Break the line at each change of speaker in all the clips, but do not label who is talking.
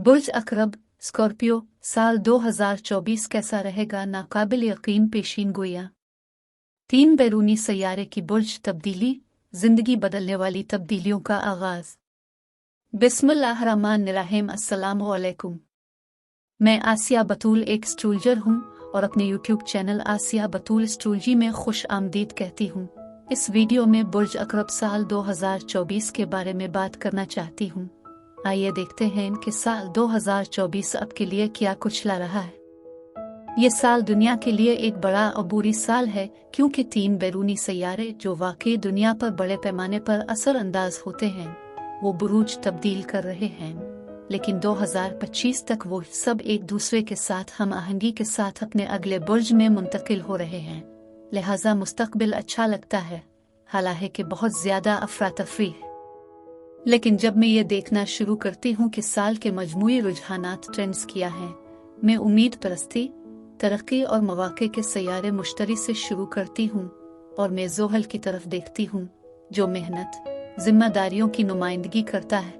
बुर्ज अकरब Scorpio साल 2024 कैसा रहेगा? नाकाबिल यकीन पेशीन गोइयां। 3 बैरूनी सैयारे की बुर्ज तब्दीली, जिंदगी बदलने वाली तब्दीलियों का आगाज। बिस्मिल्लाहिर्रहमानिर्रहीम। अस्सलामु अलैकुम। मैं आसिया बतूल एक एस्ट्रोलॉजर हूँ और अपने यूट्यूब चैनल आसिया बतूल एस्ट्रोलॉजी में खुश आमदीद कहती हूँ। इस वीडियो में बुर्ज अकरब साल 2024 के बारे में बात करना चाहती हूँ। आइए देखते हैं कि साल 2024 आपके लिए क्या कुछ ला रहा है। ये साल दुनिया के लिए एक बड़ा और बुरी साल है, क्योंकि 3 बैरूनी सैयारे जो वाकई दुनिया पर बड़े पैमाने पर असरअंदाज होते हैं वो बुरूज तब्दील कर रहे हैं। लेकिन 2025 तक वो सब एक दूसरे के साथ हम आहंगी के साथ अपने अगले बुर्ज में मुंतकिल हो रहे हैं, लिहाजा मुस्तकबिल अच्छा लगता है, हालांकि बहुत ज्यादा अफरा तफरी है। लेकिन जब मैं ये देखना शुरू करती हूँ कि साल के मजमूई रुझानात ट्रेंड्स किया है, मैं उम्मीद परस्ती, तरक्की और मौके के सैयारे मुश्तरी से शुरू करती हूँ और मैं ज़ोहल की तरफ देखती हूँ जो मेहनत जिम्मेदारियों की नुमाइंदगी करता है।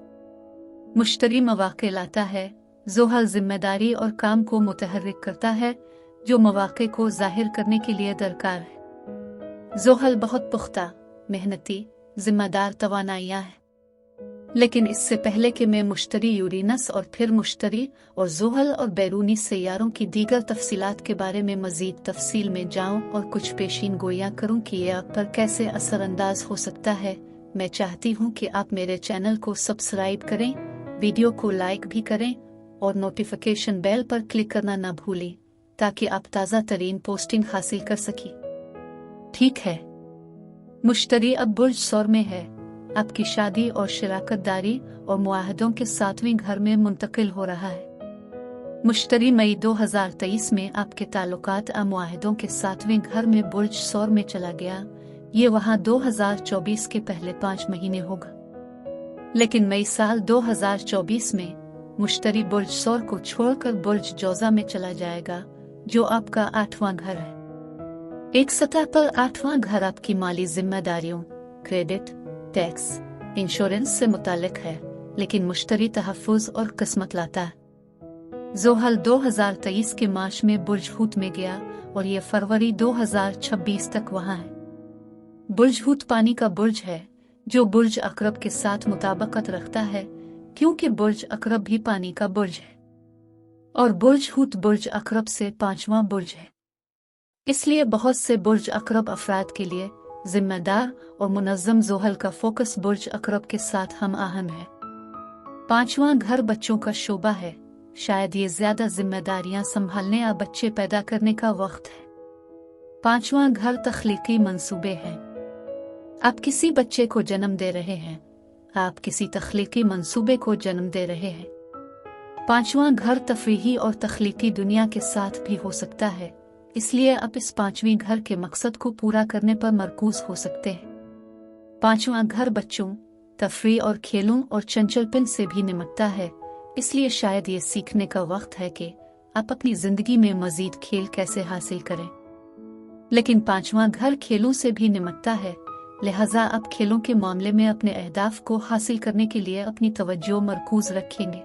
मुश्तरी मौके लाता है, ज़ोहल जिम्मेदारी और काम को मुतहर्रिक करता है जो मौके को जाहिर करने के लिए दरकार है। ज़ोहल बहुत पुख्ता, मेहनती, जिम्मेदार तवानाइयाँ है। लेकिन इससे पहले कि मैं मुश्तरी यूरेनस और फिर मुश्तरी और ज़ोहल और बैरूनी सैयारों की दीगर तफसीलात के बारे में मजीद तफसील में जाऊं और कुछ पेशीन गोइयां करूं कि यह आप पर कैसे असरअंदाज हो सकता है, मैं चाहती हूं कि आप मेरे चैनल को सब्सक्राइब करें, वीडियो को लाइक भी करें और नोटिफिकेशन बेल पर क्लिक करना न भूलें ताकि आप ताज़ा तरीन पोस्टिंग हासिल कर सकें। ठीक है, मुश्तरी अब बुर्ज सौर में है। आपकी शादी और शराकतदारी और मुआहदों के 7वें घर में मुंतकिल हो रहा है। मुश्तरी मई 2023 में आपके ताल्लुकात मुआहदों के 7वें घर में बुर्ज सौर में चला गया। ये वहां 2024 के पहले 5 महीने होगा। लेकिन मई साल 2024 में मुश्तरी बुर्ज सौर को छोड़कर बुर्ज जौजा में चला जाएगा, जो आपका 8वां घर है। एक सतह पर 8वां घर आपकी माली जिम्मेदारियों, क्रेडिट, टैक्स, इंश्योरेंस से मुतालिक है, लेकिन मुश्तरी तहफ़्फ़ुज़ और किस्मत लाता है। ज़ोहल 2023 के मार्च में बुर्ज हूत में गया और ये फरवरी 2026 तक वहाँ है। बुर्ज हूत पानी का बुर्ज है जो बुर्ज अकरब के साथ मुताबकत रखता है, क्योंकि बुर्ज अकरब भी पानी का बुर्ज है और बुर्ज हूत बुर्ज अकरब से 5वां बुर्ज है। इसलिए बहुत से बुर्ज अकरब अफराद के लिए जिम्मेदार और मुनज़्ज़म ज़ोहल का फोकस बुर्ज अकरब के साथ हम आहंग है। 5वां घर बच्चों का शोबा है। शायद ये ज्यादा जिम्मेदारियां संभालने या बच्चे पैदा करने का वक्त है। 5वां घर तख्लीकी मंसूबे हैं। आप किसी बच्चे को जन्म दे रहे हैं, आप किसी तख्लीकी मंसूबे को जन्म दे रहे हैं। 5वां घर तफरीही और तख्लीकी दुनिया के साथ भी हो सकता है, इसलिए आप इस 5वें घर के मकसद को पूरा करने पर मरकूज हो सकते हैं। 5वां घर बच्चों, तफरी और खेलों और चंचलपन से भी निमटता है, इसलिए शायद ये सीखने का वक्त है कि आप अपनी जिंदगी में मजीद खेल कैसे हासिल करें। लेकिन 5वां घर खेलों से भी निमटता है, लिहाजा आप खेलों के मामले में अपने अहदाफ को हासिल करने के लिए अपनी तवज्जो मरकूज रखेंगे।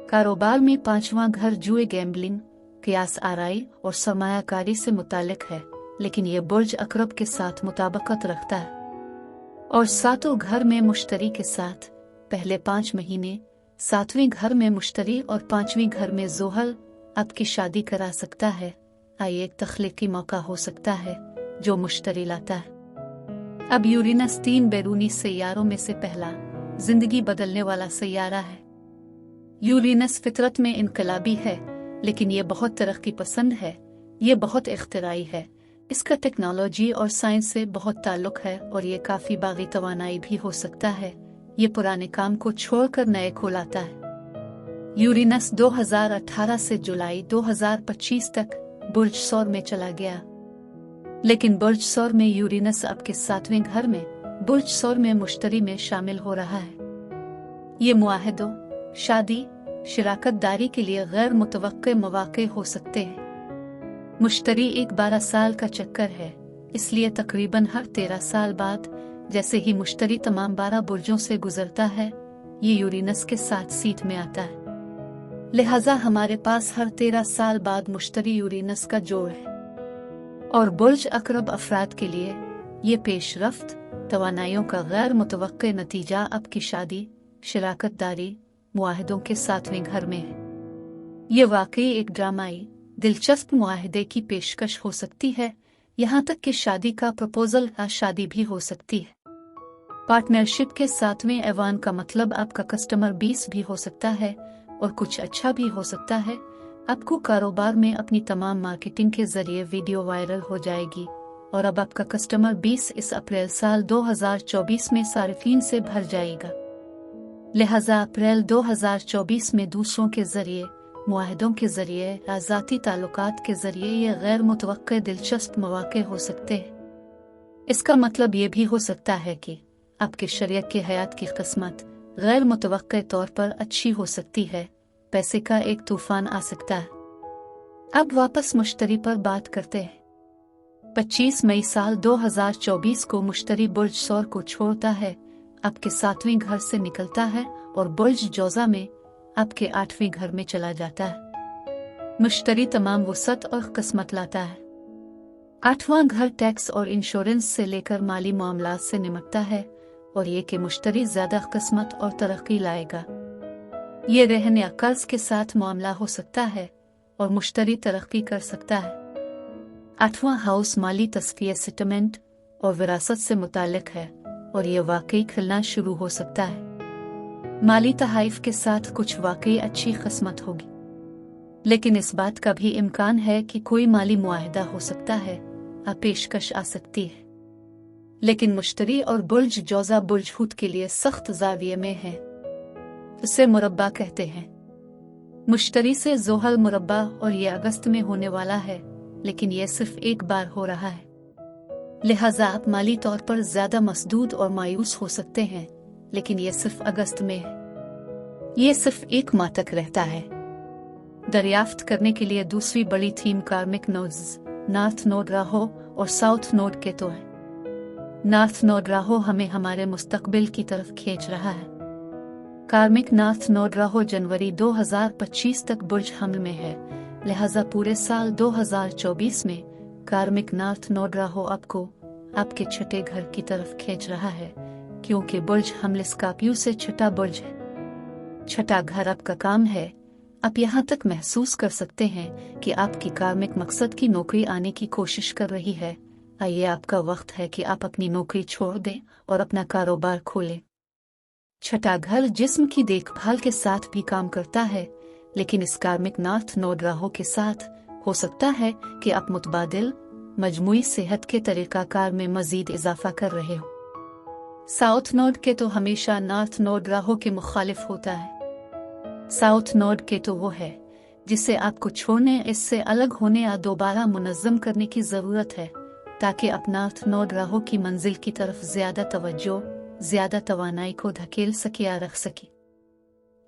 कारोबार में 5वां घर जुए, गैम्बलिंग, कियास आराई और सरमायाकारी से मुतालिक है, लेकिन ये बुर्ज अकरब के साथ मुताबकत रखता है और 7वें घर में मुश्तरी के साथ पहले 5 महीने 7वें घर में मुश्तरी और 5वें घर में ज़ोहल आपकी शादी करा सकता है। आइए एक तख्लीकी मौका हो सकता है जो मुश्तरी लाता है। अब यूरेनस 3 बैरूनी सैयारों में से पहला जिंदगी बदलने वाला सैयारा है। यूरेनस फितरत में इनकलाबी है, लेकिन ये बहुत तरक्की पसंद है, ये बहुत इख्तिराई है, इसका टेक्नोलॉजी और साइंस से बहुत ताल्लुक है और ये काफ़ी बागी तवानाई भी हो सकता है। ये पुराने काम को छोड़कर नए को लाता है। यूरेनस 2018 से जुलाई 2025 तक बुर्ज सौर में चला गया, लेकिन बुर्ज सौर में यूरेनस आपके 7वें घर में बुर्ज सौर में मुश्तरी में शामिल हो रहा है। ये मुआहदों, शादी, शराकतदारी के लिए गैर मुतवक्के मौके हो सकते हैं। मुश्तरी एक 12 साल का चक्कर है, इसलिए तकरीबन हर 13 साल बाद जैसे ही मुश्तरी तमाम 12 बुर्जों से गुजरता है, ये यूरेनस के साथ सीट में आता है। लिहाजा हमारे पास हर 13 साल बाद मुश्तरी यूरेनस का जोड़ है। और बुर्ज अकरब अफराद के लिए ये पेशरफ्त तवानाइयों का गैर मुतवक्के नतीजा अब की शादी, शराकत दारी, मुआहदों के 7वें घर में है। ये वाकई एक ड्रामाई दिलचस्प मुआहदे की पेशकश हो सकती है, यहाँ तक कि शादी का प्रपोजल या शादी भी हो सकती है। पार्टनरशिप के 7वें ऐवान का मतलब आपका कस्टमर 20 भी हो सकता है और कुछ अच्छा भी हो सकता है। आपको कारोबार में अपनी तमाम मार्केटिंग के जरिए वीडियो वायरल हो जाएगी और अब आपका कस्टमर 20 इस अप्रैल साल 2024 में सारिफीन से भर जाएगा। लिहाजा अप्रैल 2024 में दूसरों के जरिए, मुआहदों के जरिए या ज़ाती ताल्लुकात के जरिए ये गैर मुतवक्के दिलचस्प मौके हो सकते हैं। इसका मतलब ये भी हो सकता है कि आपके शरीयत की हयात की किस्मत गैर मुतवक्के तौर पर अच्छी हो सकती है, पैसे का एक तूफान आ सकता है। अब वापस मुश्तरी पर बात करते हैं। 25 मई साल 2024 को मुश्तरी बुर्ज सौर को छोड़ता है, आपके 7वें घर से निकलता है और बुर्ज जोजा में आपके 8वें घर में चला जाता है। मुश्तरी तमाम वसत और किस्मत लाता है। 8वां घर टैक्स और इंश्योरेंस से लेकर माली मामलात से निमटता है और ये कि मुश्तरी ज्यादा किस्मत और तरक्की लाएगा। ये रहन या कर्ज के साथ मामला हो सकता है और मुश्तरी तरक्की कर सकता है। 8वां हाउस माली तस्फिया सेटलमेंट और विरासत से मुताल्लिक है और ये वाकई खिलना शुरू हो सकता है। माली तहाइफ के साथ कुछ वाकई अच्छी किस्मत होगी, लेकिन इस बात का भी इम्कान है कि कोई माली मुआहदा हो सकता है या पेशकश आ सकती है। लेकिन मुश्तरी और बुर्ज जोजा बुर्ज हूत के लिए सख्त जाविये में है, इसे मुरब्बा कहते हैं। मुश्तरी से जोहल मुरब्बा और ये अगस्त में होने वाला है, लेकिन यह सिर्फ एक बार हो रहा है। लिहाजा आप माली तौर पर ज्यादा मसदूद और मायूस हो सकते हैं, लेकिन यह सिर्फ अगस्त में है। यह सिर्फ एक माह तक रहता है। दरियाफ्त करने के लिए दूसरी बड़ी थीम कार्मिक नोड्स, नॉर्थ नोड राहो और साउथ नोड केतु है। नॉर्थ नोड राहो हमें हमारे मुस्तकबिल की तरफ खींच रहा है। कार्मिक नॉर्थ नोड राहो जनवरी 2025 तक बुर्ज हमल में है, लिहाजा पूरे साल 2024 में कार्मिक नॉर्थ नोड राहो आपको आपके छठे घर की तरफ खींच रहा है, क्योंकि बुर्ज हमल स्कॉर्पियो से छठा बुर्ज है। छठा घर आपका काम है। आप यहाँ तक महसूस कर सकते हैं कि आपकी कार्मिक मकसद की नौकरी आने की कोशिश कर रही है। आइए आपका वक्त है कि आप अपनी नौकरी छोड़ दें और अपना कारोबार खोलें। छठा घर जिस्म की देखभाल के साथ भी काम करता है, लेकिन इस कार्मिक नॉर्थ नोड राहो के साथ हो सकता है कि आप मुतबादिल मजमूई सेहत के तरीकाकार में मजीद इजाफा कर रहे हो। साउथ नोड के तो हमेशा नॉर्थ नोड राहो के मुखालिफ होता है। साउथ नोड के तो वो है जिसे आपको छोड़ने, इससे अलग होने या दोबारा मुनज़्ज़म करने की ज़रूरत है, ताकि आप नॉर्थ नोड राहो की मंजिल की तरफ ज्यादा तवज्जो, ज्यादा तवानाई को धकेल सके या रख सके।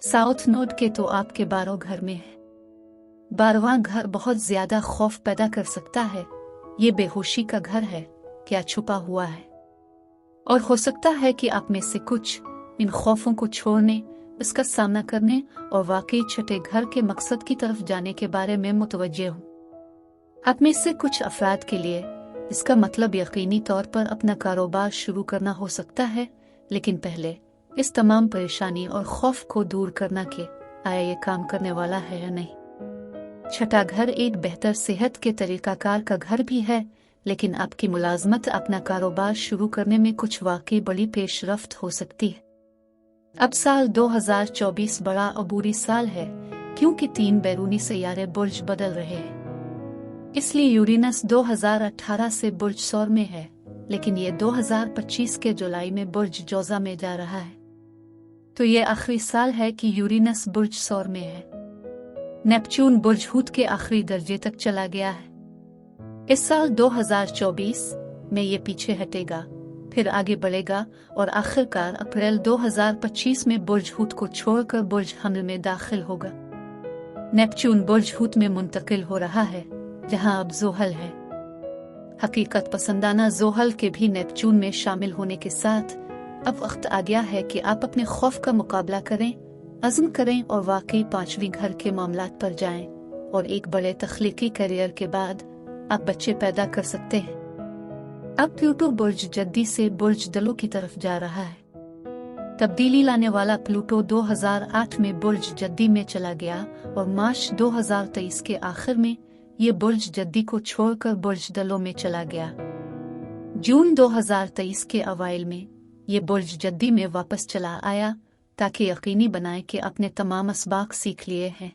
साउथ नोड के तो आपके 12 घर में है। 12वां घर बहुत ज्यादा खौफ पैदा कर सकता है। ये बेहोशी का घर है, क्या छुपा हुआ है, और हो सकता है कि आप में से कुछ इन खौफों को छोड़ने, इसका सामना करने और वाकई छठे घर के मकसद की तरफ जाने के बारे में मुतवज्जे हो। आप में से कुछ अफराद के लिए इसका मतलब यकीनी तौर पर अपना कारोबार शुरू करना हो सकता है, लेकिन पहले इस तमाम परेशानी और खौफ को दूर करना कि आया ये काम करने वाला है या नहीं। छठा घर एक बेहतर सेहत के तरीकाकार का घर भी है, लेकिन आपकी मुलाजमत अपना कारोबार शुरू करने में कुछ वाकई बड़ी पेशरफ्त हो सकती है। अब साल 2024 बड़ा अबूरी साल है, क्योंकि 3 बैरूनी सैयारे बुर्ज बदल रहे हैं। इसलिए यूरेनस 2018 से बुर्ज सौर में है, लेकिन ये 2025 के जुलाई में बुर्ज जोजा में जा रहा है। तो ये आखिरी साल है कि यूरेनस बुर्ज सौर में है। नेपच्यून बुर्ज हूत के आखिरी दर्जे तक चला गया है। इस साल 2024 में ये पीछे हटेगा, फिर आगे बढ़ेगा और आखिरकार अप्रैल 2025 में बुर्ज हूत को छोड़कर बुर्ज हमल में दाखिल होगा। नेपच्यून बुर्ज हूत में मुंतकिल हो रहा है, जहां अब जोहल है। हकीकत पसंदाना जोहल के भी नेपच्यून में शामिल होने के साथ अब वक्त आ गया है कि आप अपने खौफ का मुकाबला करें अज़्म करें और वाकई 5वीं घर के मामलात पर जाएं और एक बड़े तख्लीकी करियर के बाद आप बच्चे पैदा कर सकते हैं। अब प्लूटो बुर्ज जद्दी से बुर्ज दलो की तरफ जा रहा है। तब्दीली लाने वाला प्लूटो 2008 में बुर्ज जद्दी में चला गया और मार्च 2023 के आखिर में ये बुर्ज जद्दी को छोड़कर बुर्ज दलो में चला गया। जून 2023 के अवाइल में ये बुर्ज जद्दी में वापस चला आया ताकि यकीनी बनाए कि अपने तमाम असबाक सीख लिए हैं।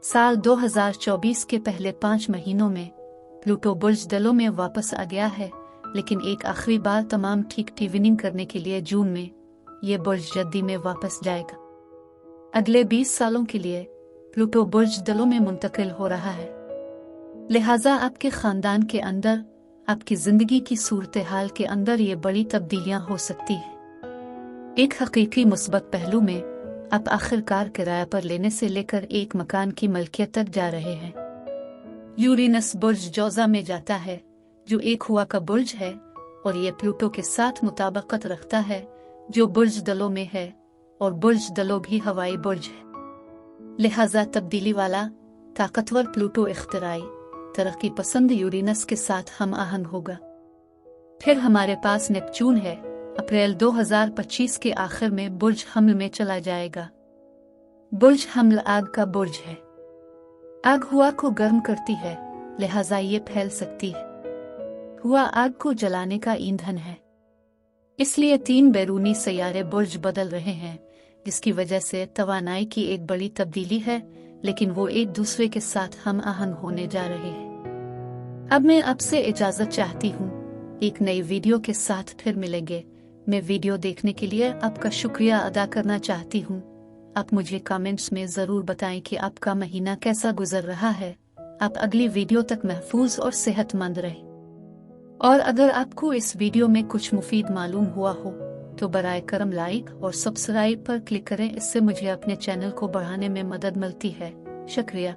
साल 2024 के पहले 5 महीनों में प्लूटो बुर्ज दलो में वापस आ गया है, लेकिन एक आखिरी बार तमाम ठीक ट्यूनिंग करने के लिए जून में ये बुर्ज जद्दी में वापस जाएगा। अगले 20 सालों के लिए प्लूटो बुर्ज दलो में मुंतकिल हो रहा है। लिहाजा आपके खानदान के अंदर, आपकी जिंदगी की सूरत हाल के अंदर ये बड़ी तब्दीलियां हो सकती हैं। एक हकीकी मुस्बत पहलू में आप आखिरकार किराया पर लेने से लेकर एक मकान की मलकियत तक जा रहे हैं। यूरेनस बुर्ज जौज़ा में जाता है, जो एक हवा का बुर्ज है, और ये प्लूटो के साथ मुताबिकत रखता है जो बुर्ज दलो में है, और बुर्ज दलो भी हवाई बुर्ज है। लिहाजा तब्दीली वाला ताकतवर प्लूटो इख्तिराई तरक्की पसंद यूरेनस के साथ हम आहंग होगा। फिर हमारे पास नेपच्यून है, अप्रैल 2025 के आखिर में बुर्ज हमल में चला जाएगा। बुर्ज हमल आग का बुर्ज है। आग हुआ को गर्म करती है, लिहाजा ये फैल सकती है। हुआ आग को जलाने का ईंधन है, इसलिए 3 बैरूनी सैयारे बुर्ज बदल रहे हैं, जिसकी वजह से तवानाई की एक बड़ी तब्दीली है, लेकिन वो एक दूसरे के साथ हम आहंग होने जा रहे हैं। अब मैं आपसे इजाजत चाहती हूँ। एक नई वीडियो के साथ फिर मिलेंगे। मैं वीडियो देखने के लिए आपका शुक्रिया अदा करना चाहती हूँ। आप मुझे कमेंट्स में ज़रूर बताएं कि आपका महीना कैसा गुजर रहा है। आप अगली वीडियो तक महफूज और सेहतमंद रहें। और अगर आपको इस वीडियो में कुछ मुफीद मालूम हुआ हो तो बराए करम लाइक और सब्सक्राइब पर क्लिक करें। इससे मुझे अपने चैनल को बढ़ाने में मदद मिलती है। शुक्रिया।